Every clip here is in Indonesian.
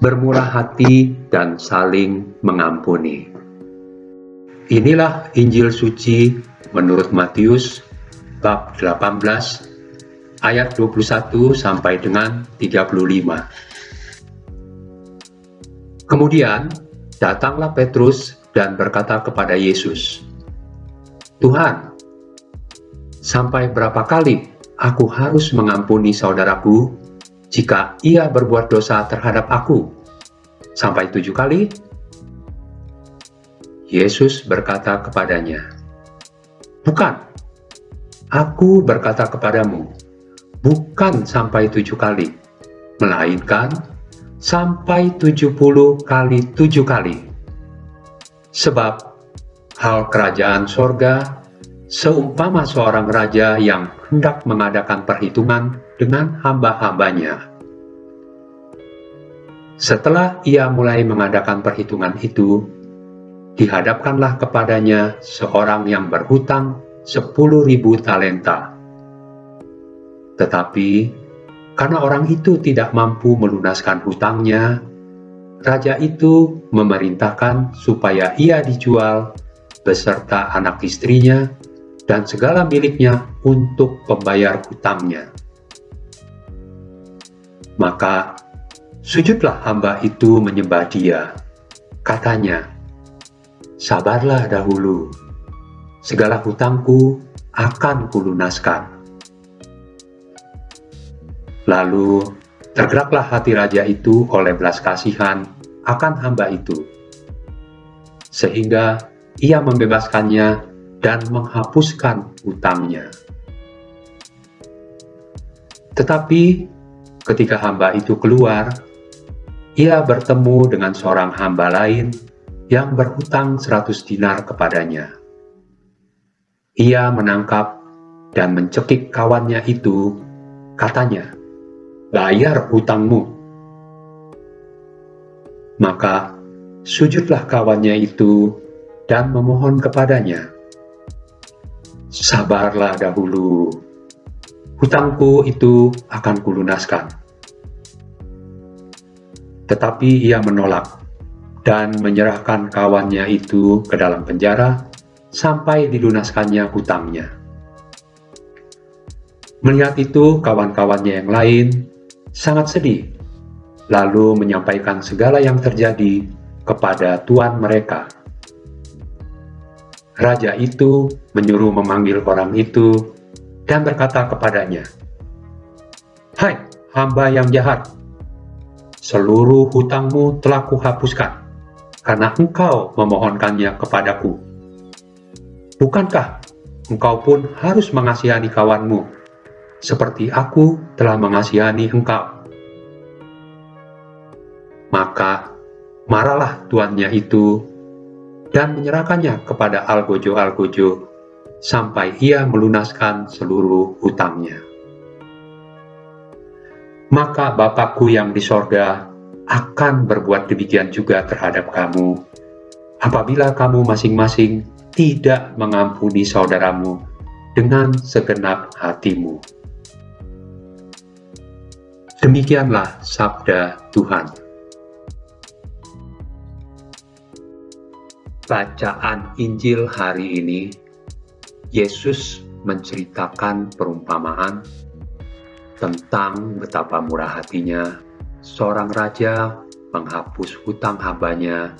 bermurah hati dan saling mengampuni. Inilah Injil suci menurut Matius bab 18 ayat 21 sampai dengan 35. Kemudian datanglah Petrus dan berkata kepada Yesus, "Tuhan, sampai berapa kali aku harus mengampuni saudaraku jika ia berbuat dosa terhadap aku? Sampai 7 kali?" Yesus berkata kepadanya, "Bukan, aku berkata kepadamu, bukan sampai 7 kali, melainkan sampai 70 kali 7 kali. Sebab hal kerajaan sorga seumpama seorang raja yang hendak mengadakan perhitungan dengan hamba-hambanya. Setelah ia mulai mengadakan perhitungan itu, dihadapkanlah kepadanya seorang yang berhutang 10.000 talenta. Tetapi karena orang itu tidak mampu melunaskan hutangnya, raja itu memerintahkan supaya ia dijual beserta anak istrinya dan segala miliknya untuk pembayar hutangnya. Maka sujudlah hamba itu menyembah dia. Katanya, 'Sabarlah dahulu, segala hutangku akan kulunaskan.' Lalu tergeraklah hati raja itu oleh belas kasihan akan hamba itu, sehingga ia membebaskannya dan menghapuskan hutangnya. Tetapi ketika hamba itu keluar, ia bertemu dengan seorang hamba lain yang berhutang 100 dinar kepadanya. Ia menangkap dan mencekik kawannya itu, katanya, 'Bayar hutangmu.' Maka sujudlah kawannya itu dan memohon kepadanya, 'Sabarlah dahulu, hutangku itu akan kulunaskan.' Tetapi ia menolak dan menyerahkan kawannya itu ke dalam penjara sampai dilunaskannya hutangnya. Melihat itu, kawan-kawannya yang lain sangat sedih, lalu menyampaikan segala yang terjadi kepada tuan mereka. Raja itu menyuruh memanggil orang itu dan berkata kepadanya, 'Hai hamba yang jahat, seluruh hutangmu telah kuhapuskan karena engkau memohonkannya kepadaku. Bukankah engkau pun harus mengasihani kawanmu seperti aku telah mengasihani engkau?' Maka marahlah tuannya itu dan menyerahkannya kepada algojo-algojo sampai ia melunaskan seluruh hutangnya. Maka Bapakku yang di sorga akan berbuat demikian juga terhadap kamu, apabila kamu masing-masing tidak mengampuni saudaramu dengan segenap hatimu." Demikianlah sabda Tuhan. Bacaan Injil hari ini, Yesus menceritakan perumpamaan tentang betapa murah hatinya seorang raja menghapus hutang hambanya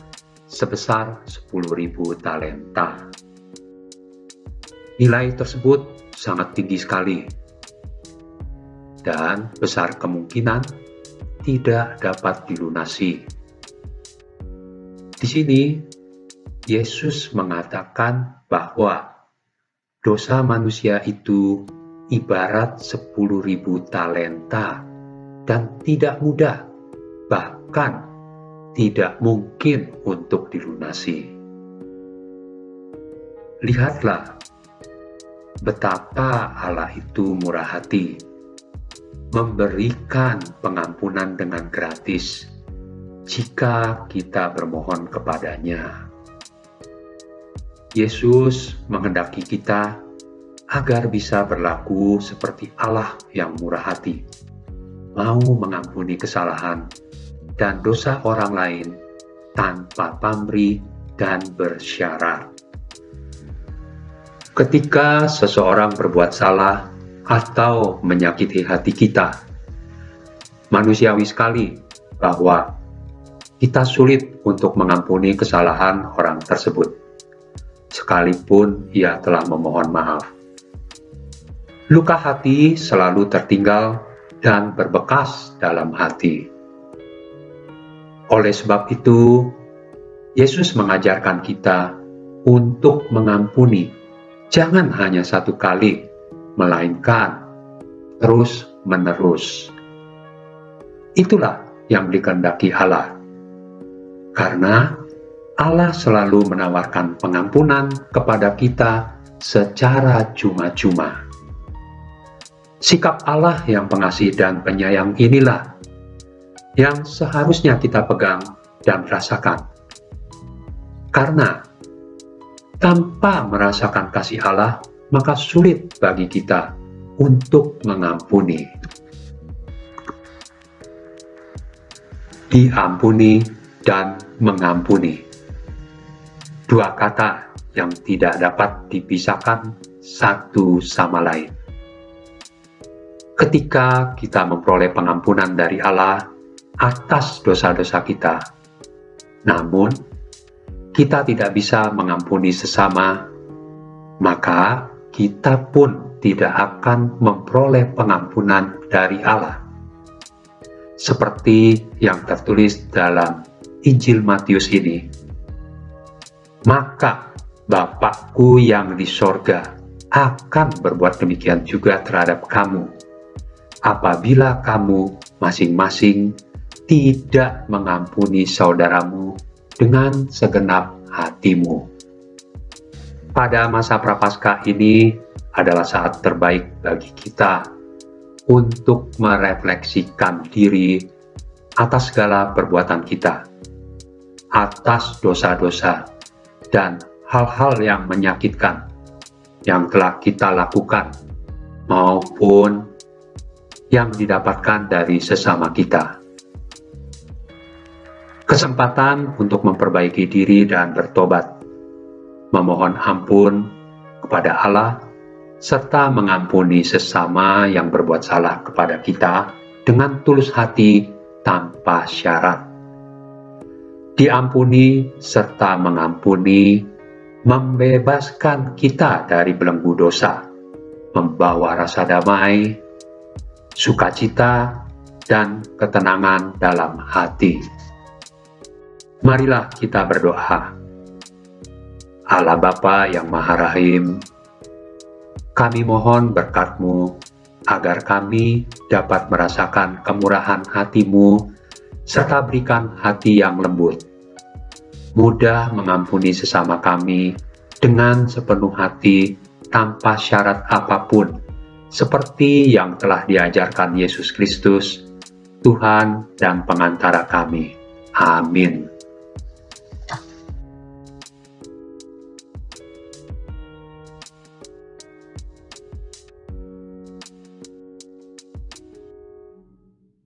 sebesar 10.000 talenta. Nilai tersebut sangat tinggi sekali dan besar kemungkinan tidak dapat dilunasi. Di sini Yesus mengatakan bahwa dosa manusia itu ibarat 10.000 talenta dan tidak mudah, bahkan tidak mungkin untuk dilunasi. Lihatlah betapa Allah itu murah hati, memberikan pengampunan dengan gratis jika kita bermohon kepadanya. Yesus menghendaki kita agar bisa berlaku seperti Allah yang murah hati, mau mengampuni kesalahan dan dosa orang lain tanpa pamrih dan bersyarat. Ketika seseorang berbuat salah atau menyakiti hati kita, manusiawi sekali bahwa kita sulit untuk mengampuni kesalahan orang tersebut, sekalipun ia telah memohon maaf. Luka hati selalu tertinggal dan berbekas dalam hati. Oleh sebab itu, Yesus mengajarkan kita untuk mengampuni, jangan hanya satu kali, melainkan terus-menerus. Itulah yang dikehendaki Allah, karena Allah selalu menawarkan pengampunan kepada kita secara cuma-cuma. Sikap Allah yang pengasih dan penyayang inilah yang seharusnya kita pegang dan rasakan. Karena tanpa merasakan kasih Allah, maka sulit bagi kita untuk mengampuni. Diampuni dan mengampuni. Dua kata yang tidak dapat dipisahkan satu sama lain. Ketika kita memperoleh pengampunan dari Allah atas dosa-dosa kita, namun kita tidak bisa mengampuni sesama, maka kita pun tidak akan memperoleh pengampunan dari Allah. Seperti yang tertulis dalam Injil Matius ini, maka Bapakku yang di sorga akan berbuat demikian juga terhadap kamu, apabila kamu masing-masing tidak mengampuni saudaramu dengan segenap hatimu. Pada masa Prapaskah ini adalah saat terbaik bagi kita untuk merefleksikan diri atas segala perbuatan kita, atas dosa-dosa dan hal-hal yang menyakitkan yang telah kita lakukan maupun yang didapatkan dari sesama kita. Kesempatan untuk memperbaiki diri dan bertobat, memohon ampun kepada Allah, serta mengampuni sesama yang berbuat salah kepada kita dengan tulus hati tanpa syarat. Diampuni serta mengampuni membebaskan kita dari belenggu dosa, membawa rasa damai, sukacita, dan ketenangan dalam hati. Marilah kita berdoa. Allah Bapa yang Maha Rahim, kami mohon berkat-Mu agar kami dapat merasakan kemurahan hati-Mu serta berikan hati yang lembut, mudah mengampuni sesama kami dengan sepenuh hati tanpa syarat apapun, seperti yang telah diajarkan Yesus Kristus, Tuhan dan pengantara kami. Amin.